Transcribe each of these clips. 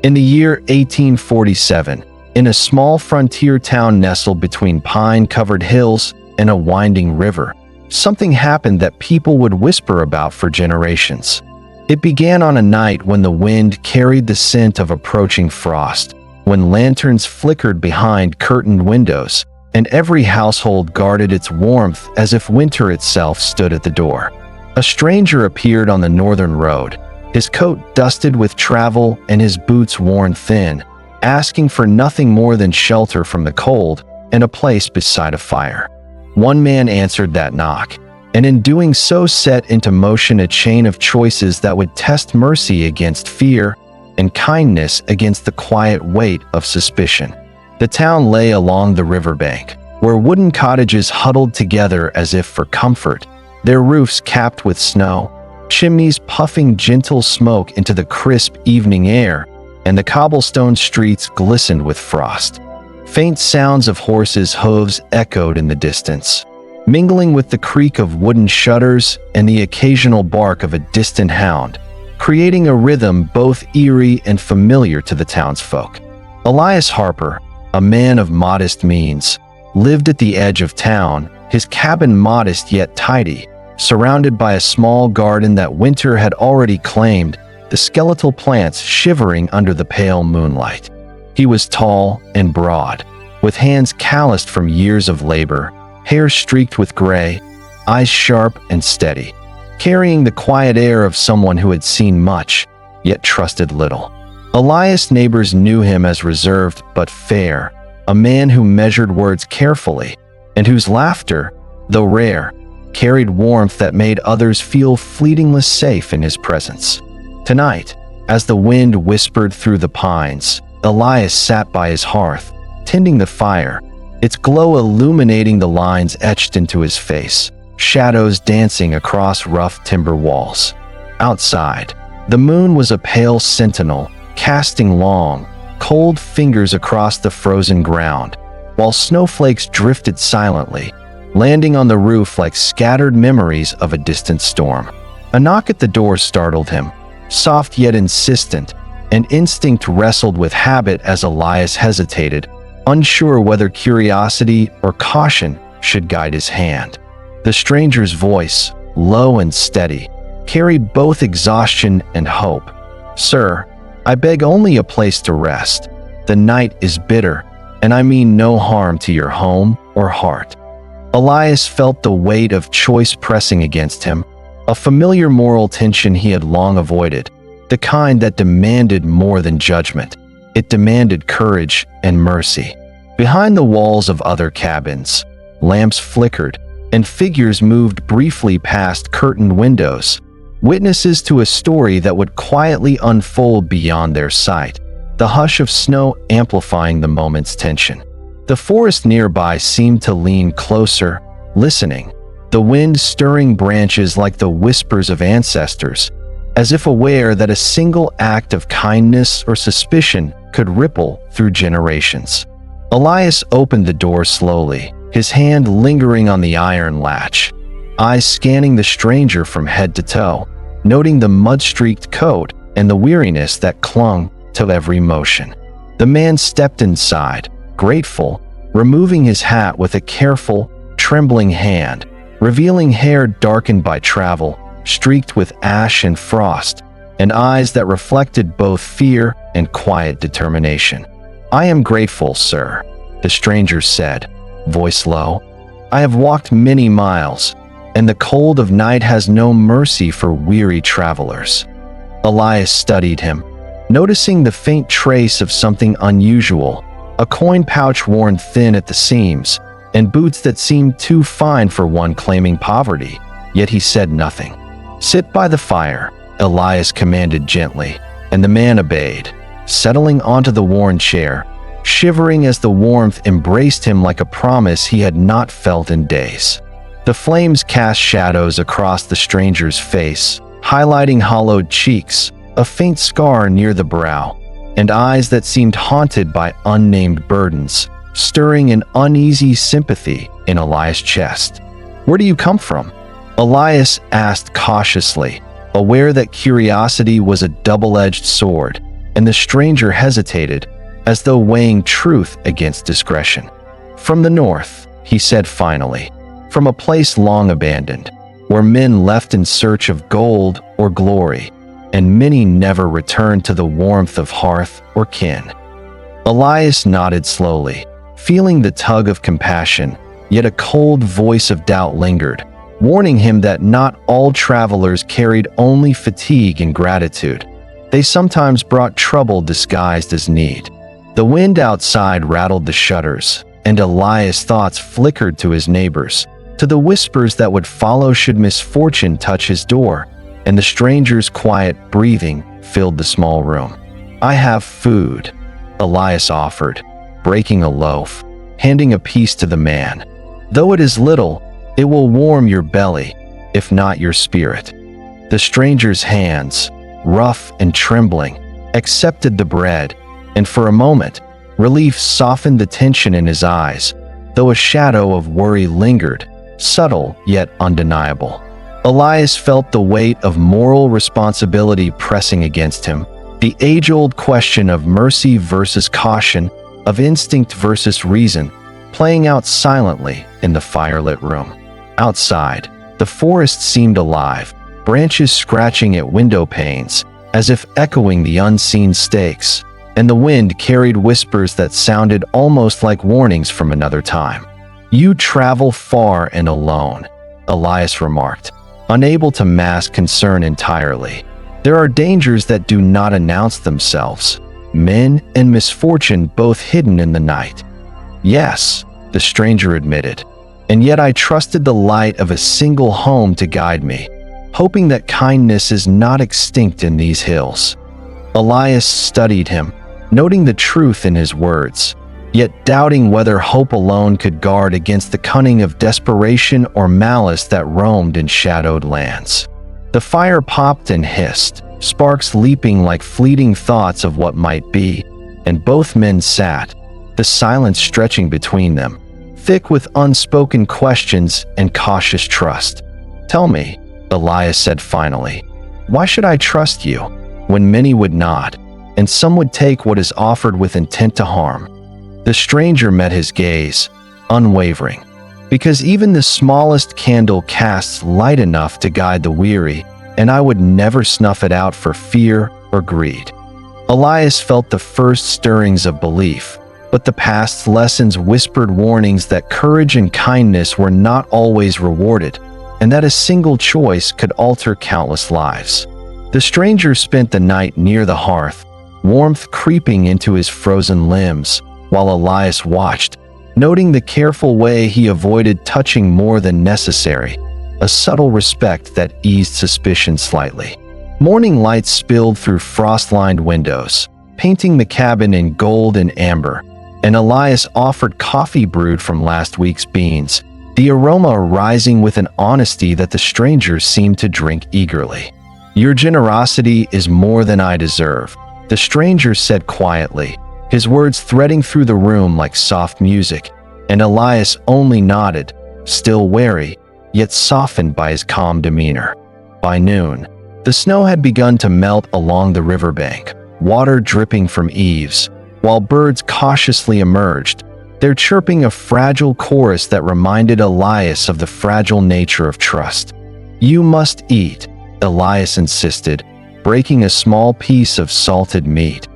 In the year 1847, in a small frontier town nestled between pine-covered hills and a winding river, something happened that people would whisper about for generations. It began on a night when the wind carried the scent of approaching frost, when lanterns flickered behind curtained windows, and every household guarded its warmth as if winter itself stood at the door. A stranger appeared on the northern road, his coat dusted with travel and his boots worn thin, asking for nothing more than shelter from the cold and a place beside a fire. One man answered that knock, and in doing so set into motion a chain of choices that would test mercy against fear and kindness against the quiet weight of suspicion. The town lay along the riverbank, where wooden cottages huddled together as if for comfort, their roofs capped with snow, chimneys puffing gentle smoke into the crisp evening air, and the cobblestone streets glistened with frost. Faint sounds of horses' hooves echoed in the distance, mingling with the creak of wooden shutters and the occasional bark of a distant hound, creating a rhythm both eerie and familiar to the townsfolk. Elias Harper, a man of modest means, lived at the edge of town, his cabin modest yet tidy, surrounded by a small garden that winter had already claimed, the skeletal plants shivering under the pale moonlight. He was tall and broad, with hands calloused from years of labor, hair streaked with gray, eyes sharp and steady, carrying the quiet air of someone who had seen much, yet trusted little. Elias' neighbors knew him as reserved but fair, a man who measured words carefully, and whose laughter, though rare, carried warmth that made others feel fleetingly safe in his presence. Tonight, as the wind whispered through the pines, Elias sat by his hearth, tending the fire, its glow illuminating the lines etched into his face, shadows dancing across rough timber walls. Outside, the moon was a pale sentinel, casting long, cold fingers across the frozen ground, while snowflakes drifted silently, landing on the roof like scattered memories of a distant storm. A knock at the door startled him, soft yet insistent, and instinct wrestled with habit as Elias hesitated, unsure whether curiosity or caution should guide his hand. The stranger's voice, low and steady, carried both exhaustion and hope. "Sir, I beg only a place to rest. The night is bitter, and I mean no harm to your home or heart." Elias felt the weight of choice pressing against him, a familiar moral tension he had long avoided, the kind that demanded more than judgment. It demanded courage and mercy. Behind the walls of other cabins, lamps flickered, and figures moved briefly past curtained windows, witnesses to a story that would quietly unfold beyond their sight, the hush of snow amplifying the moment's tension. The forest nearby seemed to lean closer, listening, the wind stirring branches like the whispers of ancestors, as if aware that a single act of kindness or suspicion could ripple through generations. Elias opened the door slowly, his hand lingering on the iron latch, eyes scanning the stranger from head to toe, noting the mud-streaked coat and the weariness that clung to every motion. The man stepped inside, grateful, removing his hat with a careful, trembling hand, revealing hair darkened by travel, streaked with ash and frost, and eyes that reflected both fear and quiet determination. "I am grateful, sir," the stranger said, voice low. "I have walked many miles, and the cold of night has no mercy for weary travelers." Elias studied him, noticing the faint trace of something unusual, a coin pouch worn thin at the seams, and boots that seemed too fine for one claiming poverty, yet he said nothing. "Sit by the fire," Elias commanded gently, and the man obeyed, settling onto the worn chair, shivering as the warmth embraced him like a promise he had not felt in days. The flames cast shadows across the stranger's face, highlighting hollowed cheeks, a faint scar near the brow, and eyes that seemed haunted by unnamed burdens, stirring an uneasy sympathy in Elias' chest. "Where do you come from?" Elias asked cautiously, aware that curiosity was a double-edged sword, and the stranger hesitated, as though weighing truth against discretion. "From the north," he said finally, "from a place long abandoned, where men left in search of gold or glory, and many never returned to the warmth of hearth or kin." Elias nodded slowly, feeling the tug of compassion, yet a cold voice of doubt lingered, warning him that not all travelers carried only fatigue and gratitude. They sometimes brought trouble disguised as need. The wind outside rattled the shutters, and Elias' thoughts flickered to his neighbors, to the whispers that would follow should misfortune touch his door, and the stranger's quiet breathing filled the small room. "I have food," Elias offered, breaking a loaf, handing a piece to the man. "Though it is little, it will warm your belly, if not your spirit." The stranger's hands, rough and trembling, accepted the bread, and for a moment, relief softened the tension in his eyes, though a shadow of worry lingered, subtle yet undeniable. Elias felt the weight of moral responsibility pressing against him, the age-old question of mercy versus caution, of instinct versus reason, playing out silently in the firelit room. Outside, the forest seemed alive, branches scratching at window panes, as if echoing the unseen stakes, and the wind carried whispers that sounded almost like warnings from another time. "You travel far and alone," Elias remarked, unable to mask concern entirely. "There are dangers that do not announce themselves, men and misfortune both hidden in the night." "Yes," the stranger admitted, "and yet I trusted the light of a single home to guide me, hoping that kindness is not extinct in these hills." Elias studied him, noting the truth in his words, yet doubting whether hope alone could guard against the cunning of desperation or malice that roamed in shadowed lands. The fire popped and hissed, sparks leaping like fleeting thoughts of what might be, and both men sat, the silence stretching between them, thick with unspoken questions and cautious trust. "Tell me," Elias said finally, "why should I trust you, when many would not, and some would take what is offered with intent to harm?" The stranger met his gaze, unwavering, "Because even the smallest candle casts light enough to guide the weary, and I would never snuff it out for fear or greed." Elias felt the first stirrings of belief, but the past's lessons whispered warnings that courage and kindness were not always rewarded, and that a single choice could alter countless lives. The stranger spent the night near the hearth, warmth creeping into his frozen limbs, while Elias watched, noting the careful way he avoided touching more than necessary, a subtle respect that eased suspicion slightly. Morning light spilled through frost-lined windows, painting the cabin in gold and amber, and Elias offered coffee brewed from last week's beans, the aroma rising with an honesty that the stranger seemed to drink eagerly. "Your generosity is more than I deserve," the stranger said quietly, his words threading through the room like soft music, and Elias only nodded, still wary, yet softened by his calm demeanor. By noon, the snow had begun to melt along the riverbank, water dripping from eaves, while birds cautiously emerged, their chirping a fragile chorus that reminded Elias of the fragile nature of trust. "You must eat," Elias insisted, breaking a small piece of salted meat.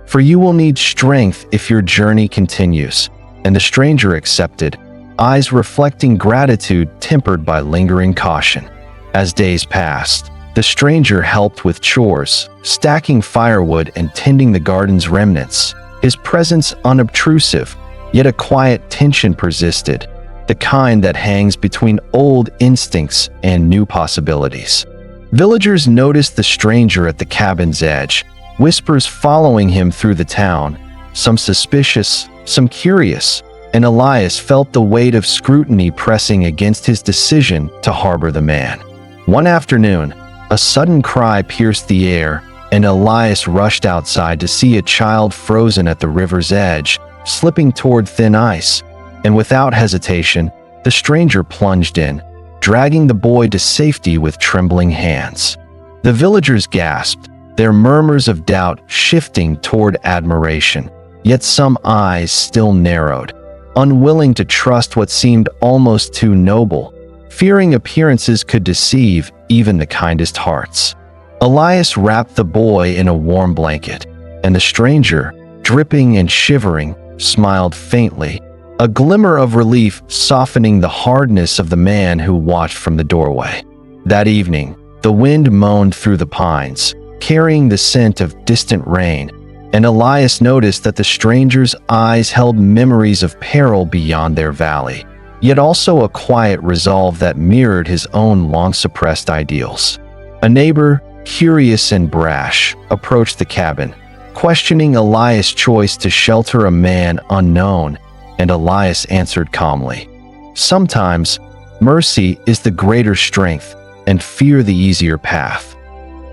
"For you will need strength if your journey continues," and the stranger accepted, eyes reflecting gratitude tempered by lingering caution. As days passed, the stranger helped with chores, stacking firewood and tending the garden's remnants, his presence unobtrusive, yet a quiet tension persisted, the kind that hangs between old instincts and new possibilities. Villagers noticed the stranger at the cabin's edge, whispers following him through the town, some suspicious, some curious, and Elias felt the weight of scrutiny pressing against his decision to harbor the man. One afternoon, a sudden cry pierced the air, and Elias rushed outside to see a child frozen at the river's edge, slipping toward thin ice, and without hesitation, the stranger plunged in, dragging the boy to safety with trembling hands. The villagers gasped, their murmurs of doubt shifting toward admiration, yet some eyes still narrowed, unwilling to trust what seemed almost too noble, fearing appearances could deceive even the kindest hearts. Elias wrapped the boy in a warm blanket, and the stranger, dripping and shivering, smiled faintly, a glimmer of relief softening the hardness of the man who watched from the doorway. That evening, the wind moaned through the pines, carrying the scent of distant rain, and Elias noticed that the stranger's eyes held memories of peril beyond their valley, yet also a quiet resolve that mirrored his own long-suppressed ideals. A neighbor, curious and brash, approached the cabin, questioning Elias' choice to shelter a man unknown, and Elias answered calmly, "Sometimes, mercy is the greater strength, and fear the easier path."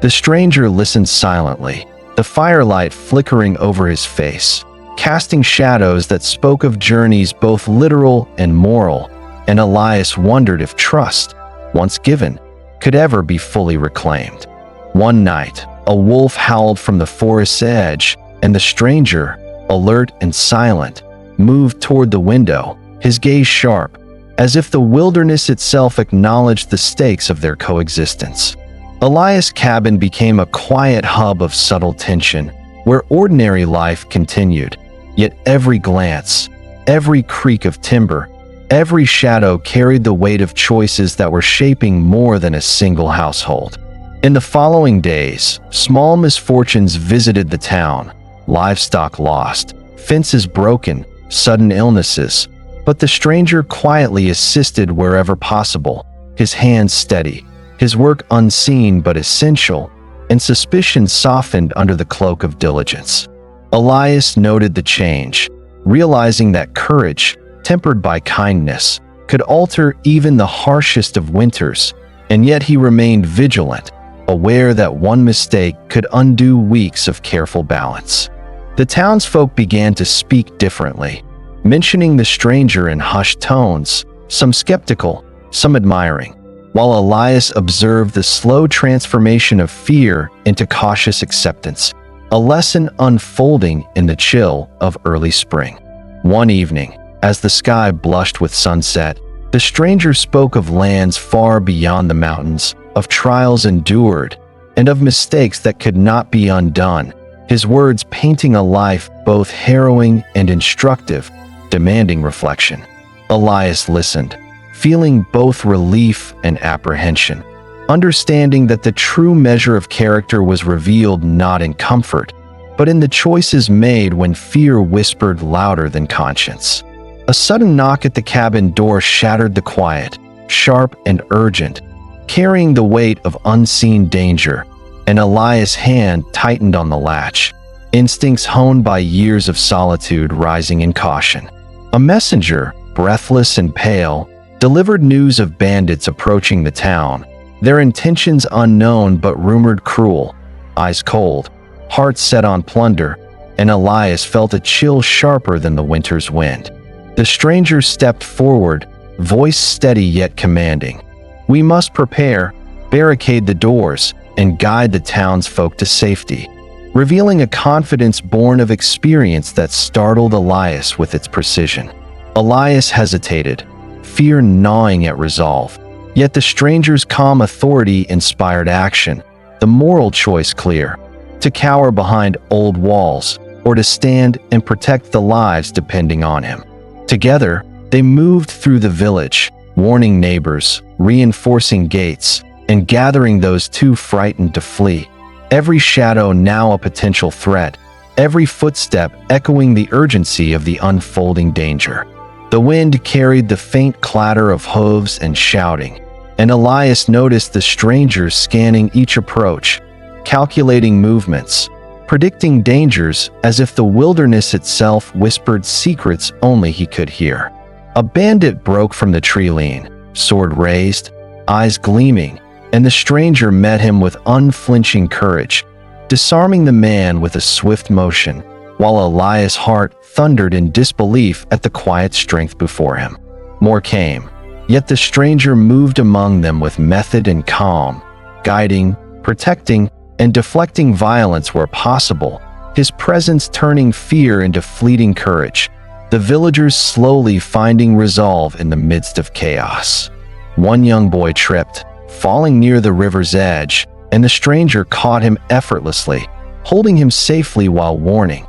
The stranger listened silently, the firelight flickering over his face, casting shadows that spoke of journeys both literal and moral, and Elias wondered if trust, once given, could ever be fully reclaimed. One night, a wolf howled from the forest's edge, and the stranger, alert and silent, moved toward the window, his gaze sharp, as if the wilderness itself acknowledged the stakes of their coexistence. Elias' cabin became a quiet hub of subtle tension, where ordinary life continued, yet every glance, every creak of timber, every shadow carried the weight of choices that were shaping more than a single household. In the following days, small misfortunes visited the town, livestock lost, fences broken, sudden illnesses, but the stranger quietly assisted wherever possible, his hands steady, his work unseen but essential, and suspicion softened under the cloak of diligence. Elias noted the change, realizing that courage, tempered by kindness, could alter even the harshest of winters, and yet he remained vigilant, aware that one mistake could undo weeks of careful balance. The townsfolk began to speak differently, mentioning the stranger in hushed tones, some skeptical, some admiring, while Elias observed the slow transformation of fear into cautious acceptance, a lesson unfolding in the chill of early spring. One evening, as the sky blushed with sunset, the stranger spoke of lands far beyond the mountains, of trials endured, and of mistakes that could not be undone, his words painting a life both harrowing and instructive, demanding reflection. Elias listened, feeling both relief and apprehension, understanding that the true measure of character was revealed not in comfort, but in the choices made when fear whispered louder than conscience. A sudden knock at the cabin door shattered the quiet, sharp and urgent, carrying the weight of unseen danger, and Elias' hand tightened on the latch, instincts honed by years of solitude rising in caution. A messenger, breathless and pale, delivered news of bandits approaching the town, their intentions unknown but rumored cruel, eyes cold, hearts set on plunder, and Elias felt a chill sharper than the winter's wind. The stranger stepped forward, voice steady yet commanding. "We must prepare, barricade the doors, and guide the townsfolk to safety," revealing a confidence born of experience that startled Elias with its precision. Elias hesitated, fear gnawing at resolve, yet the stranger's calm authority inspired action, the moral choice clear, to cower behind old walls or to stand and protect the lives depending on him. Together, they moved through the village, warning neighbors, reinforcing gates, and gathering those too frightened to flee, every shadow now a potential threat, every footstep echoing the urgency of the unfolding danger. The wind carried the faint clatter of hooves and shouting, and Elias noticed the strangers scanning each approach, calculating movements, predicting dangers as if the wilderness itself whispered secrets only he could hear. A bandit broke from the tree lean, sword raised, eyes gleaming, and the stranger met him with unflinching courage, disarming the man with a swift motion, while Elias' heart thundered in disbelief at the quiet strength before him. More came, yet the stranger moved among them with method and calm, guiding, protecting, and deflecting violence where possible, his presence turning fear into fleeting courage, the villagers slowly finding resolve in the midst of chaos. One young boy tripped, falling near the river's edge, and the stranger caught him effortlessly, holding him safely while warning,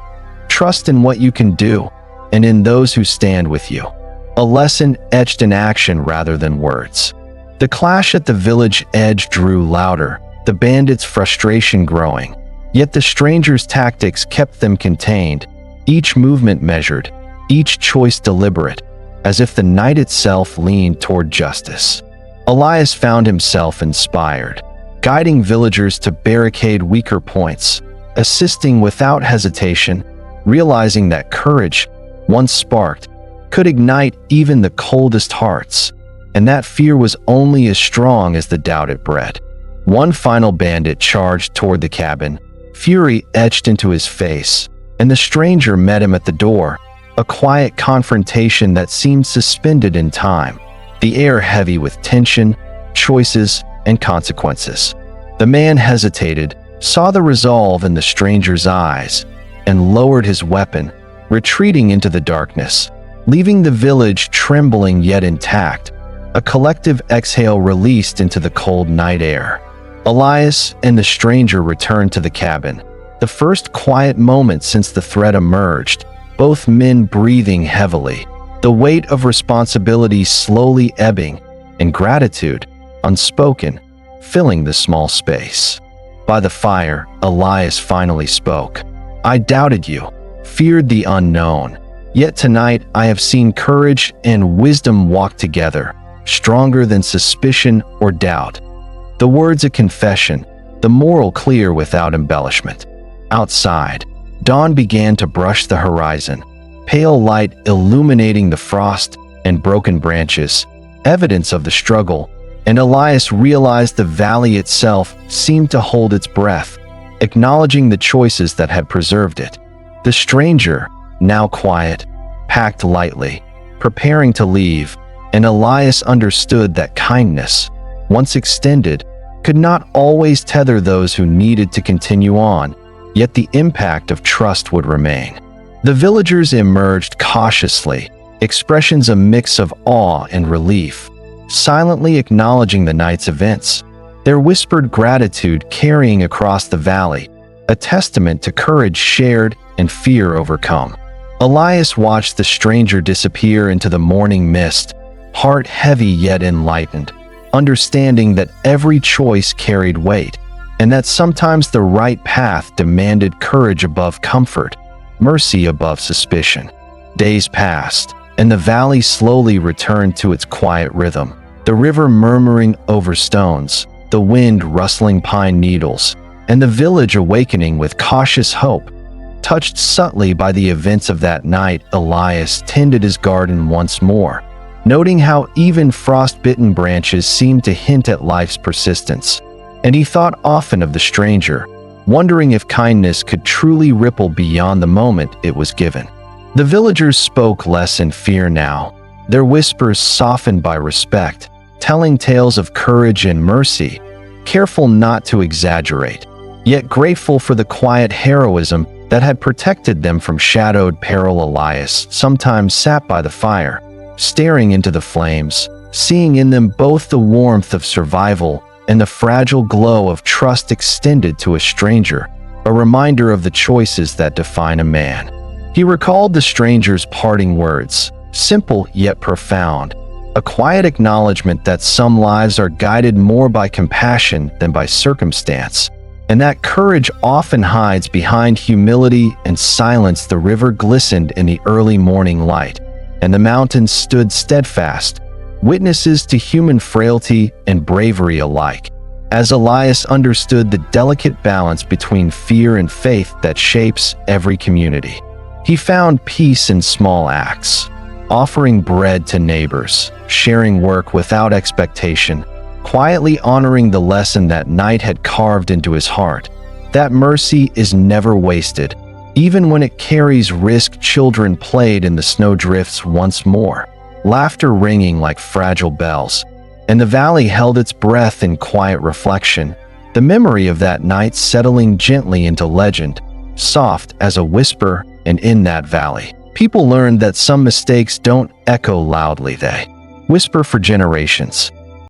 "Trust in what you can do, and in those who stand with you." A lesson etched in action rather than words. The clash at the village edge drew louder, the bandits' frustration growing. Yet the stranger's tactics kept them contained, each movement measured, each choice deliberate, as if the night itself leaned toward justice. Elias found himself inspired, guiding villagers to barricade weaker points, assisting without hesitation, realizing that courage, once sparked, could ignite even the coldest hearts, and that fear was only as strong as the doubt it bred. One final bandit charged toward the cabin, fury etched into his face, and the stranger met him at the door, a quiet confrontation that seemed suspended in time, the air heavy with tension, choices, and consequences. The man hesitated, saw the resolve in the stranger's eyes, and lowered his weapon, retreating into the darkness, leaving the village trembling yet intact, a collective exhale released into the cold night air. Elias and the stranger returned to the cabin, the first quiet moment since the threat emerged, both men breathing heavily, the weight of responsibility slowly ebbing, and gratitude, unspoken, filling the small space. By the fire, Elias finally spoke. "I doubted you, feared the unknown. Yet tonight I have seen courage and wisdom walk together, stronger than suspicion or doubt." The words a confession, the moral clear without embellishment. Outside, dawn began to brush the horizon, pale light illuminating the frost and broken branches, evidence of the struggle, and Elias realized the valley itself seemed to hold its breath, acknowledging the choices that had preserved it. The stranger, now quiet, packed lightly, preparing to leave, and Elias understood that kindness, once extended, could not always tether those who needed to continue on, yet the impact of trust would remain. The villagers emerged cautiously, expressions a mix of awe and relief, silently acknowledging the night's events, their whispered gratitude carrying across the valley, a testament to courage shared and fear overcome. Elias watched the stranger disappear into the morning mist, heart heavy yet enlightened, understanding that every choice carried weight, and that sometimes the right path demanded courage above comfort, mercy above suspicion. Days passed, and the valley slowly returned to its quiet rhythm, the river murmuring over stones, the wind rustling pine needles, and the village awakening with cautious hope. Touched subtly by the events of that night, Elias tended his garden once more, noting how even frost-bitten branches seemed to hint at life's persistence. And he thought often of the stranger, wondering if kindness could truly ripple beyond the moment it was given. The villagers spoke less in fear now, their whispers softened by respect, telling tales of courage and mercy, careful not to exaggerate, yet grateful for the quiet heroism that had protected them from shadowed peril. Elias sometimes sat by the fire, staring into the flames, seeing in them both the warmth of survival and the fragile glow of trust extended to a stranger, a reminder of the choices that define a man. He recalled the stranger's parting words, simple yet profound, a quiet acknowledgement that some lives are guided more by compassion than by circumstance, and that courage often hides behind humility and silence. The river glistened in the early morning light, and the mountains stood steadfast, witnesses to human frailty and bravery alike. As Elias understood the delicate balance between fear and faith that shapes every community, he found peace in small acts, offering bread to neighbors, sharing work without expectation, quietly honoring the lesson that night had carved into his heart, that mercy is never wasted, even when it carries risk. Children played in the snowdrifts once more, laughter ringing like fragile bells, and the valley held its breath in quiet reflection, the memory of that night settling gently into legend, soft as a whisper, and in that valley, people learned that some mistakes don't echo loudly, they whisper for generations.